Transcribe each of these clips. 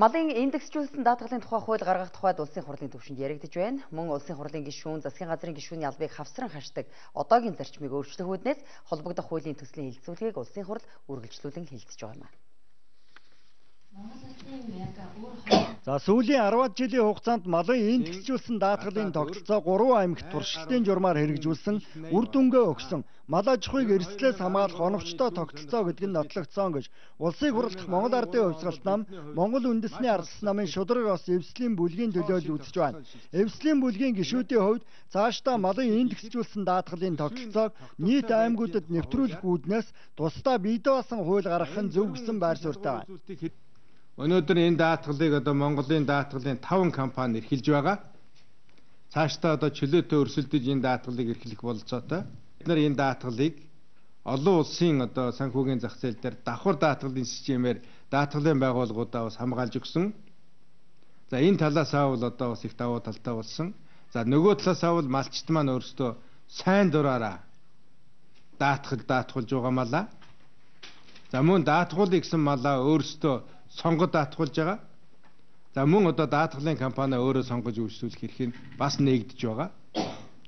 Малын индексжүүлсэн даатгалын тухай хууль гаргах тухайд улсын хурлын түвшинд яригдж байна. Мөн улсын хурлын гишүүн, засгийн газрын гишүүний албыг хавсран хашдаг одоогийн зарчмыг өөрчлөх үүднээс холбогдох хуулийн төслийн хэлэлцүүлгийг улсын хурл үргэлжлүүлэн хэлэлцэж байгаа юм. За сүүлийн 10 жилийн хугацаанд малын индексжүүлсэн даатгалын тогтолцоо 3 аймагт туршилтын журмаар хэрэгжүүлсэн үр дүнгээ өгсөн мал аж ахуйг эрсдлээс хамгаалах оновчтой тогтолцоо гэдэг нь нотлогдсон гэж улсыг хурлдах Монгол Ардын хувьсгалт нам Монгол үндэсний ардчилсан намын шударга бас эвслийн бүлгийн төлөөлөл үзэж байна. Эвслийн бүлгийн гишүүдийн хувьд цаашдаа малын индексжүүлсэн даатгалын тогтолцоог нийт аймагуудад нэвтрүүлэх үүднээс тусдаа бий даасан хууль гаргах нь зөв гэсэн байр суурьтай байна. Өнөөдөр энэ даатгалыг Монголын даатгалын 5 компани эрхэлж байгаа. Цаашдаа чөлөөтэй өрсөлдөж энэ даатгалыг эрхлэх бололцоотой. Бид нар энэ даатгалыг олон улсын санхүүгийн зах зээл дээр давхар даатгалын системээр даатгалын байгууллагуудаа бас хамгаалж өгсөн. За энэ талаасаа бол бас их давуу талтай болсон. За нөгөө талаасаа бол малчт маань өөрсдөө сайн дураараа даатгалж байгаа малаа. За мөн даатгуулъя гэсэн малаа өөрсдөө сонгод даатгуулж байгаа. За мөн даатгалын компани өөрөө сонгож үйлчлүүлэх эрх нь бас нэгдэж байгаа.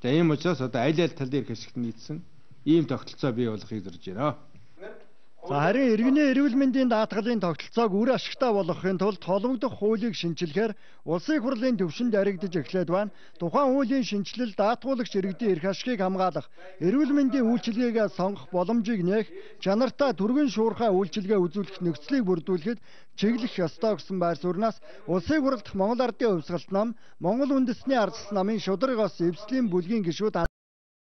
За ийм учраас аль талын эрх ашигт нийцсэн ийм тогтолцоо бий болохыг зорж байна. За харин иргэний эрүүл мэндийн даатгалын тогтолцоог үр ашигтай болгохын тулд холбогдох хуулийг шинжилэхээр улсын хурлын түвшинд яригдж эхлээд байна. Тухайн хуулийн шинжилэл даатгуулагч иргэдийн эрх ашигыг хамгаалах, эрүүл мэндийн үйлчилгээгээ сонгох боломжийг нээх, чанартай түргэн шуурхай үйлчилгээ үзүүлэх нөхцөлийг бүрдүүлэхэд чиглэх ёстой гэсэн байр сууриас улсыг хурлдах Монгол Ардын хувьсгалт нам Монгол үндэсний ардчилсан намын шударга бас эвслийн бүлгийн гишүүд